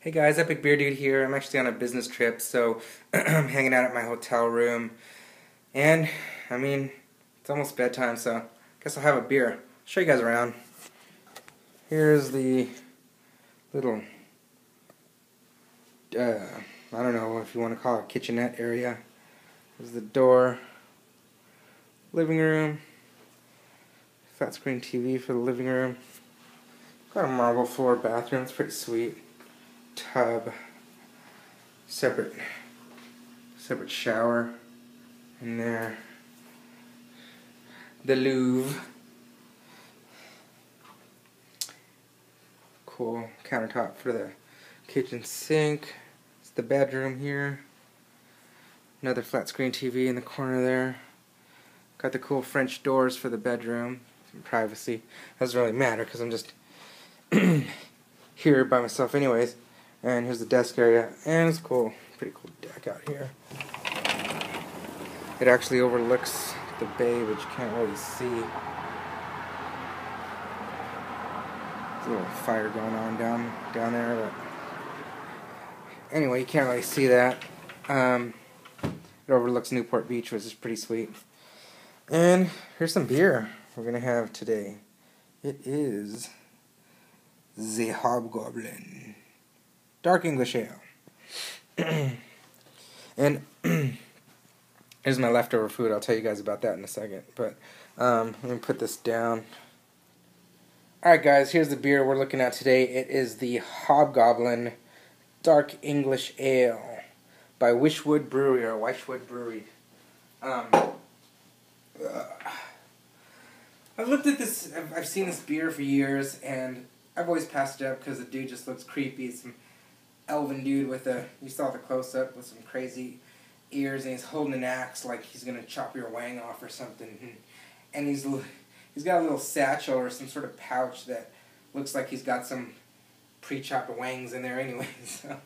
Hey guys, Epic Beer Dude here. I'm actually on a business trip, so I'm hanging out at my hotel room. And, it's almost bedtime, so I guess I'll have a beer. I'll show you guys around. Here's the little, I don't know if you want to call it kitchenette area. There's the door. Living room. Flat screen TV for the living room. Got a marble floor bathroom. It's pretty sweet. Tub, separate shower in there. The Louvre, cool countertop for the kitchen sink. It's the bedroom here. Another flat screen TV in the corner there. Got the cool French doors for the bedroom. Some privacy. Doesn't really matter because I'm just here by myself anyways. And here's the desk area, and it's cool, pretty cool deck out here. It actually overlooks the bay, but you can't really see. There's a little fire going on down there, but anyway, you can't really see that. It overlooks Newport Beach, which is pretty sweet. And here's some beer we're gonna have today. It is the Hobgoblin Dark English Ale. And here's my leftover food. I'll tell you guys about that in a second. But let me put this down. Alright guys, here's the beer we're looking at today. It is the Hobgoblin Dark English Ale by Wychwood Brewery, or Wychwood Brewery. I've looked at this, I've seen this beer for years, and I've always passed it up because the dude just looks creepy. Some elven dude with you saw the close-up with some crazy ears, and he's holding an axe like he's gonna chop your wang off or something. And he's got a little satchel or some sort of pouch that looks like he's got some pre-chopped wangs in there anyways. So,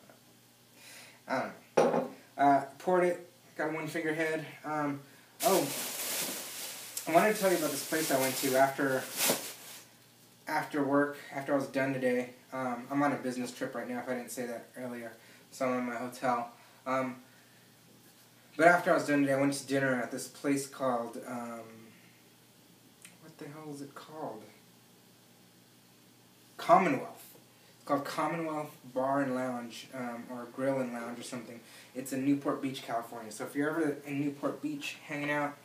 I don't know. Poured it, got one finger head. I wanted to tell you about this place I went to after work, after I was done today. I'm on a business trip right now, if I didn't say that earlier, so I'm in my hotel. But after I was done today, I went to dinner at this place called, what the hell is it called? Commonwealth. It's called Commonwealth Bar and Lounge, or Grill and Lounge or something. It's in Newport Beach, California. So if you're ever in Newport Beach hanging out,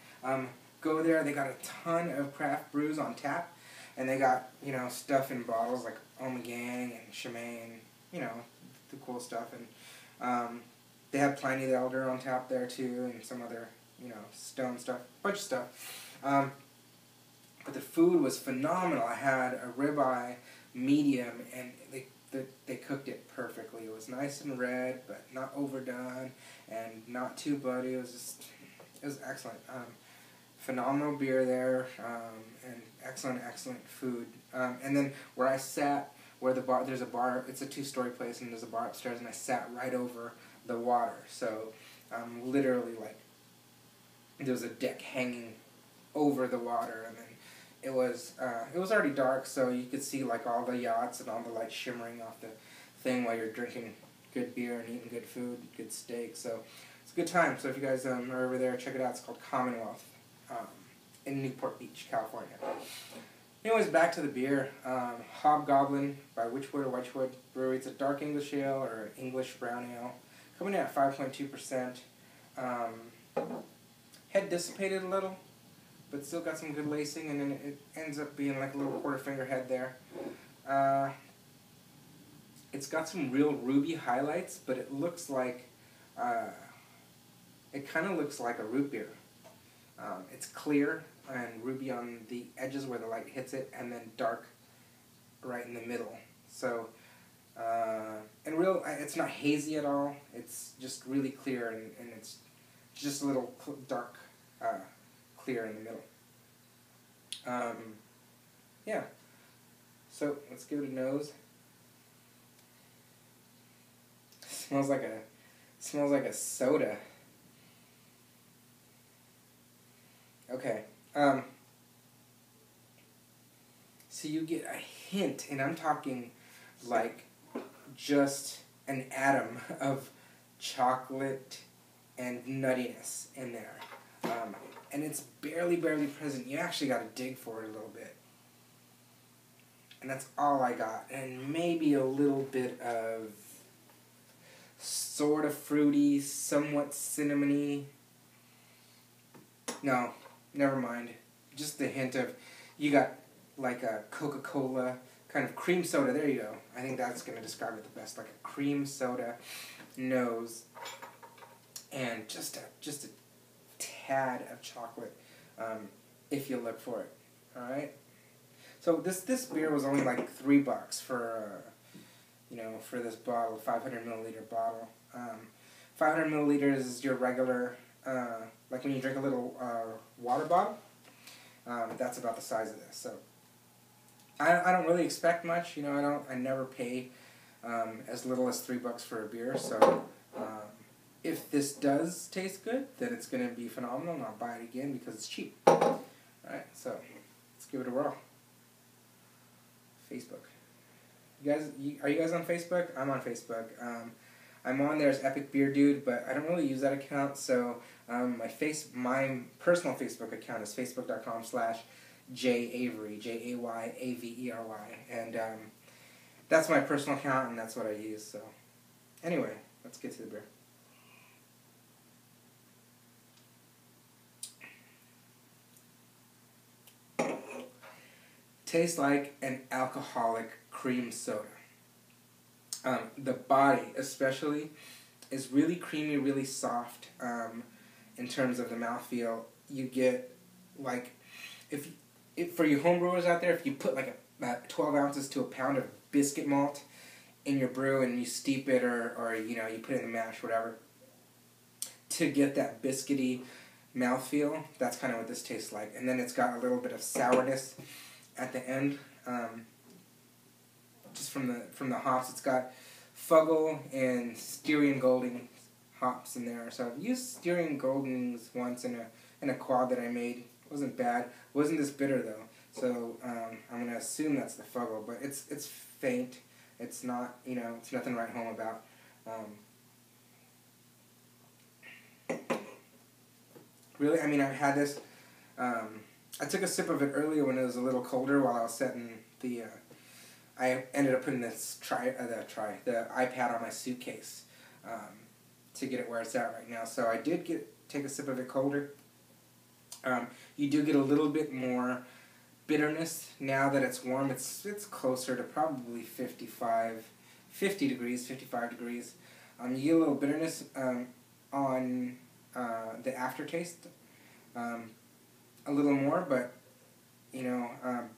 go there. They got a ton of craft brews on tap. And they got, stuff in bottles like Omegang and Chimay and, the cool stuff. And they have Pliny the Elder on tap there too, and some other, stone stuff, bunch of stuff. But the food was phenomenal. I had a ribeye medium, and they cooked it perfectly. It was nice and red, but not overdone, and not too bloody. It was excellent. Phenomenal beer there, and excellent food. And then where I sat, there's a bar, it's a two-story place, and there's a bar upstairs, and I sat right over the water. So, literally, there was a deck hanging over the water, and then it was already dark, so you could see, all the yachts and all the lights shimmering off the thing while you're drinking good beer and eating good food, good steak. So, it's a good time. So if you guys are over there, check it out. It's called Commonwealth. In Newport Beach, California. Anyways, back to the beer. Hobgoblin by Wychwood Brewery. It's a dark English ale, or English brown ale. Coming in at 5.2%. Head dissipated a little, but still got some good lacing, and then it ends up being like a little quarter finger head there. It's got some real ruby highlights, but it looks like, it kind of looks like a root beer. It's clear and ruby on the edges where the light hits it, and then dark right in the middle. So, it's not hazy at all. It's just really clear, and it's just a little dark, clear in the middle. Yeah. So let's give it a nose. Smells like a soda. Okay, so you get a hint, and I'm talking like just an atom of chocolate and nuttiness in there. And it's barely present. You actually got to dig for it a little bit. And that's all I got. And maybe a little bit of sort of fruity, somewhat cinnamony. No, never mind. Just the hint of, you got like a Coca-Cola kind of cream soda. There you go. I think that's going to describe it the best. Like a cream soda nose. And just a tad of chocolate, if you look for it. Alright? So this beer was only like $3 for, for this bottle, 500 milliliter bottle. 500 milliliters is your regular, like when you drink a little water bottle. That's about the size of this. So I don't really expect much. I never pay as little as $3 for a beer. So if this does taste good, then it's going to be phenomenal, and I'll buy it again because it's cheap. Alright, so let's give it a whirl. Facebook. Are you guys on Facebook? I'm on Facebook. I'm on there as Epic Beer Dude, but I don't really use that account, so my personal Facebook account is facebook.com/jayavery, Jayavery, and that's my personal account, and that's what I use. So anyway, let's get to the beer. Tastes like an alcoholic cream soda. The body, especially, is really creamy, really soft. In terms of the mouthfeel, you get like, if for you homebrewers out there, if you put like about 12 ounces to a pound of biscuit malt in your brew and you steep it, or you put it in the mash, whatever, to get that biscuity mouthfeel, that's kind of what this tastes like. And then it's got a little bit of sourness at the end, just from the hops. It's got Fuggle and Styrian Golding hops in there. So I've used Styrian Goldings once in a quad that I made. It wasn't bad. It wasn't this bitter though. So I'm gonna assume that's the Fuggle, but it's faint. It's not, it's nothing to write home about. Really, I mean, I've had this. I took a sip of it earlier when it was a little colder while I was setting the. I ended up putting the iPad on my suitcase to get it where it's at right now. So I did take a sip of it colder. You do get a little bit more bitterness now that it's warm. It's closer to probably 50 degrees, 55 degrees. You get a little bitterness on the aftertaste. A little more, but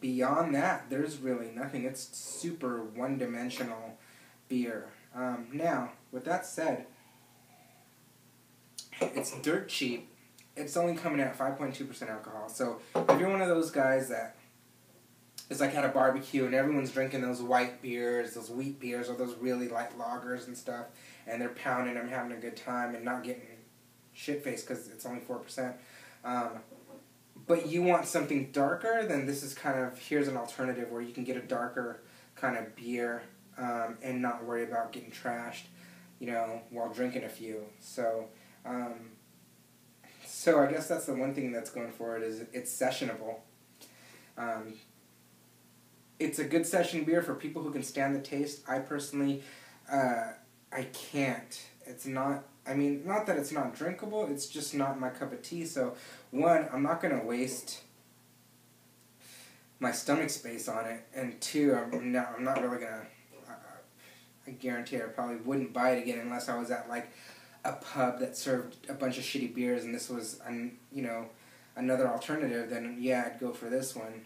beyond that, there's really nothing. It's super one-dimensional beer. Now, with that said, it's dirt cheap. It's only coming at 5.2% alcohol. So if you're one of those guys that is like at a barbecue and everyone's drinking those white beers, those wheat beers, or those really light lagers and stuff, and they're pounding them, having a good time, and not getting shit-faced because it's only 4%. But you want something darker, then this is here's an alternative where you can get a darker kind of beer and not worry about getting trashed, while drinking a few. So, I guess that's the one thing that's going for it, is it's sessionable. It's a good session beer for people who can stand the taste. I personally, I can't. It's not... not that it's not drinkable, it's just not my cup of tea. So, one, I'm not going to waste my stomach space on it. And two, I'm not really going to... I guarantee I probably wouldn't buy it again unless I was at, like, a pub that served a bunch of shitty beers and this was, another alternative. Then, yeah, I'd go for this one.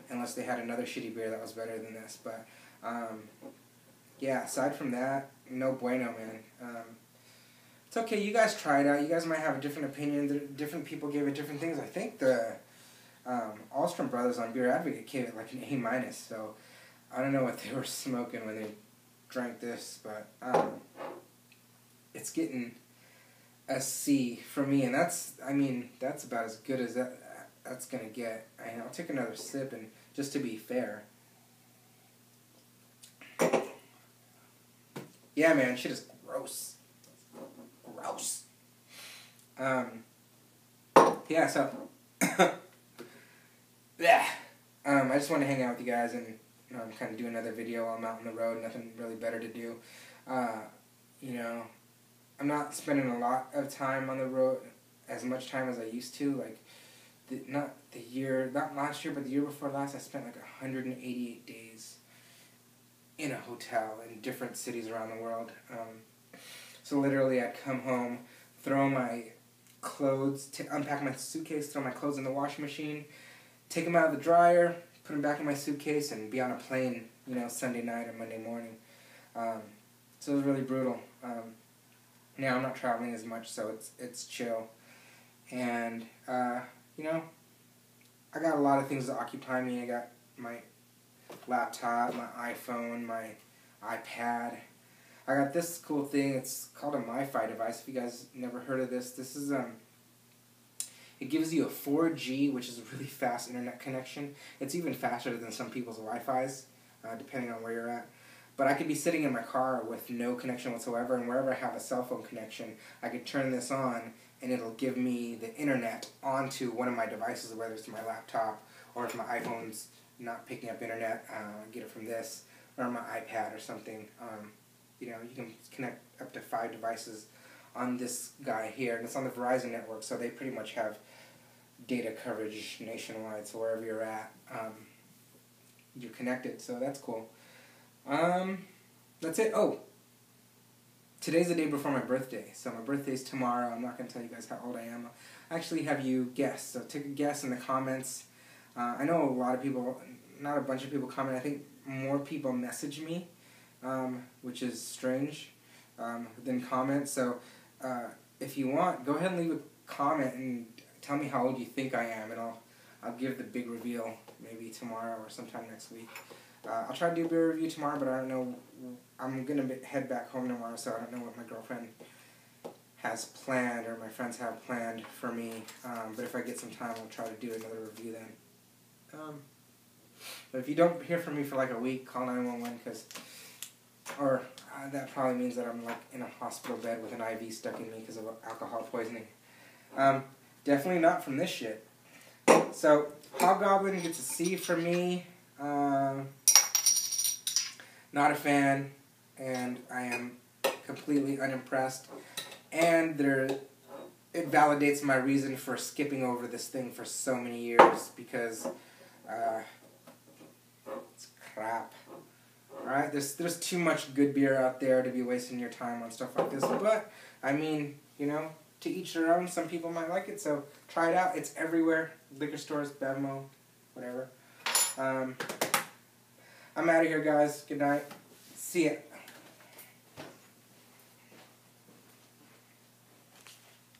Unless they had another shitty beer that was better than this. But, yeah, aside from that, no bueno, man. It's okay, you guys try it out. You guys might have a different opinion. Different people gave it different things. I think the Alstrom brothers on Beer Advocate gave it like an A-. So I don't know what they were smoking when they drank this, but it's getting a C for me, and that's about as good as that's gonna get. I'll take another sip, and just to be fair. Yeah, man, shit is gross. Gross. Yeah, so yeah. I just want to hang out with you guys and kind of do another video while I'm out on the road. Nothing really better to do. You know, I'm not spending a lot of time on the road, as much time as I used to. Like, not last year, but the year before last, I spent like 188 days in a hotel in different cities around the world. So literally, I'd come home, throw my clothes, unpack my suitcase, throw my clothes in the washing machine, take them out of the dryer, put them back in my suitcase, and be on a plane, you know, Sunday night or Monday morning. So it was really brutal. Now I'm not traveling as much, so it's chill. And, you know, I got a lot of things that occupy me. I got my laptop, my iPhone, my iPad. I got this cool thing. It's called a MiFi device. If you guys never heard of this, this is it gives you a 4G, which is a really fast internet connection. It's even faster than some people's Wi-Fi's, depending on where you're at. But I could be sitting in my car with no connection whatsoever, and wherever I have a cell phone connection, I could turn this on, and it'll give me the internet onto one of my devices, whether it's my laptop, or if my iPhone's not picking up internet, I get it from this, or my iPad or something. You know, you can connect up to 5 devices on this guy here, and it's on the Verizon network, so they pretty much have data coverage nationwide, so wherever you're at, you're connected, so that's cool. That's it. Oh, today's the day before my birthday, so my birthday's tomorrow. I'm not going to tell you guys how old I am. I actually have you guess, so take a guess in the comments. I know a lot of people, not a bunch of people comment, I think more people message me, which is strange, than comment, so if you want, go ahead and leave a comment and tell me how old you think I am, and I'll give the big reveal maybe tomorrow or sometime next week. I'll try to do a beer review tomorrow, but I don't know. I'm going to head back home tomorrow, so I don't know what my girlfriend has planned or my friends have planned for me. But if I get some time, I'll try to do another review then. But if you don't hear from me for like a week, call 911, or that probably means that I'm like in a hospital bed with an IV stuck in me because of alcohol poisoning. Definitely not from this shit. So, Hobgoblin gets a C for me. Not a fan, and I am completely unimpressed. And it validates my reason for skipping over this thing for so many years, because it's crap. Alright, there's too much good beer out there to be wasting your time on stuff like this, but, I mean, you know, to each their own. Some people might like it, so try it out. It's everywhere. Liquor stores, Bevmo, whatever. I'm out of here, guys. Good night. See ya.